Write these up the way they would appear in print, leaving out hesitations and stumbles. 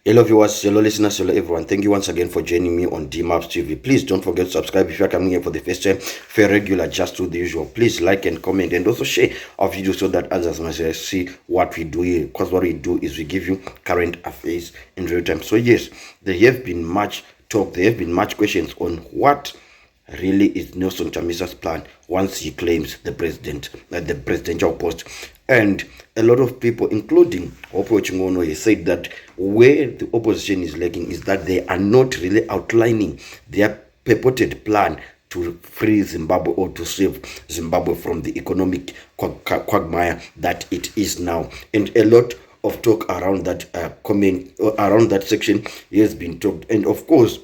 Hello viewers, hello listeners, hello everyone. Thank you once again for joining me on DMAPS TV. Please don't forget to subscribe if you are coming here for the first time. For regular, just do the usual. Please like and comment and also share our videos so that others must see what we do here. Because what we do is we give you current affairs in real time. So yes, there have been much talk, there have been much questions on what really is Nelson Chamisa's plan once he claims the presidential post. And a lot of people, including Opo Chingono, he said that where the opposition is lacking is that they are not really outlining their purported plan to free Zimbabwe or to save Zimbabwe from the economic quagmire that it is now. And a lot of talk around that comment around that section has been talked. And of course,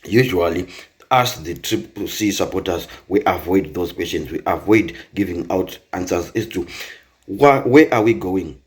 usually as the Triple C supporters, we avoid those questions. We avoid giving out answers as to where are we going.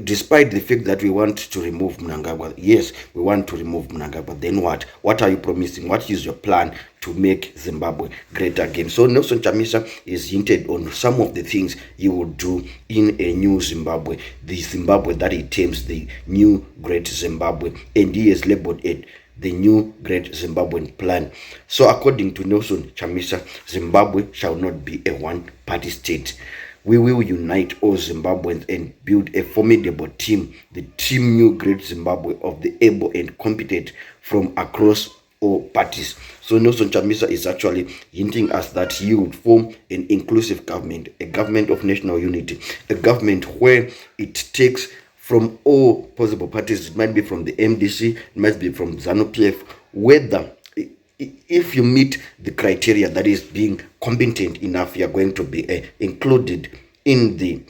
Despite the fact that we want to remove Mnangagwa, yes, we want to remove Mnangagwa. Then what? What are you promising? What is your plan to make Zimbabwe great again? So Nelson Chamisa is hinted on some of the things he will do in a new Zimbabwe, the Zimbabwe that he terms the new great Zimbabwe, and he has labeled it the new great Zimbabwean plan. So according to Nelson Chamisa, Zimbabwe shall not be a one-party state. We will unite all Zimbabweans and build a formidable team, the team new great Zimbabwe of the able and competent from across all parties. So Nelson Chamisa is actually hinting us that he would form an inclusive government, a government of national unity, a government where it takes from all possible parties. It might be from the MDC, it might be from ZANU-PF, whether if you meet the criteria that is being competent enough, you are going to be included in the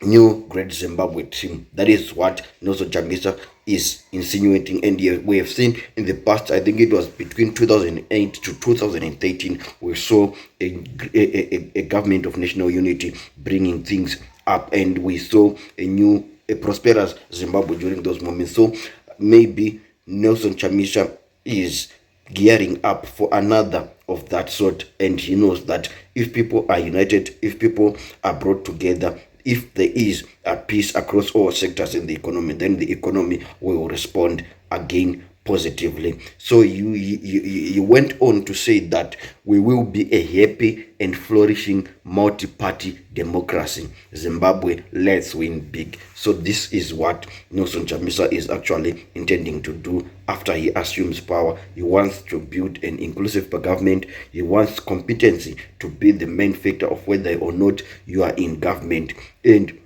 new great Zimbabwe team. That is what Nelson Chamisa is insinuating. And we have seen in the past, I think it was between 2008 to 2013, we saw a government of national unity bringing things up, and we saw a prosperous Zimbabwe during those moments. So maybe Nelson Chamisa is gearing up for another of that sort, and he knows that if people are united, if people are brought together, if there is a peace across all sectors in the economy, then the economy will respond again positively. So you went on to say that we will be a happy and flourishing multi-party democracy. Zimbabwe, let's win big. So this is what Nelson Chamisa is actually intending to do after he assumes power. He wants to build an inclusive government. He wants competency to be the main factor of whether or not you are in government. And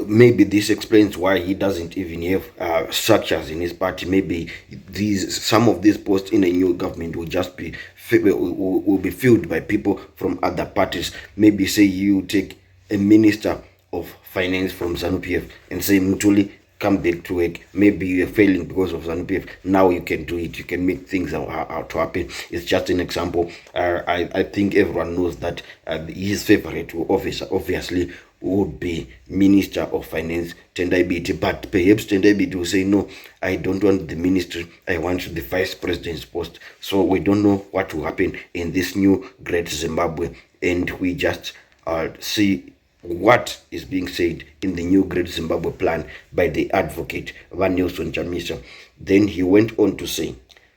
maybe this explains why he doesn't even have structures in his party. Maybe some of these posts in a new government will just be will be filled by people from other parties. Maybe say you take a minister of finance from ZANU-PF and say, Mutuli, come back to work. Maybe you're failing because of ZANU-PF. Now you can do it. You can make things out to happen. It's just an example. I think everyone knows that his favorite will obviously would be Minister of Finance, Tendai Biti, but perhaps Tendai Biti will say, no, I don't want the ministry, I want the vice president's post. So we don't know what will happen in this new great Zimbabwe, and we just see what is being said in the new great Zimbabwe plan by the advocate Van Nelson Chamisa. Then he went on to say,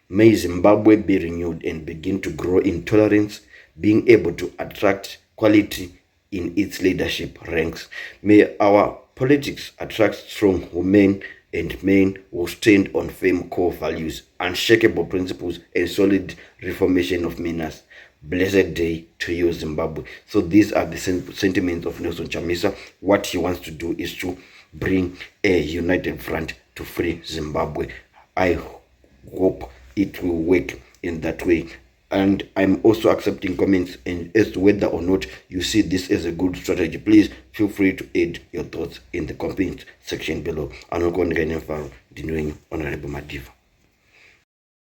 may Zimbabwe be renewed and begin to grow in tolerance, being able to attract quality in its leadership ranks. May our politics attract strong women and men who stand on firm core values, unshakable principles, and solid reformation of manners. Blessed day to you, Zimbabwe. So these are the sentiments of Nelson Chamisa. What he wants to do is to bring a united front to free Zimbabwe. I hope it will work in that way. And I'm also accepting comments and as to whether or not you see this as a good strategy. Please feel free to add your thoughts in the comment section below. I'm not going to get any far. Honorable Madiva.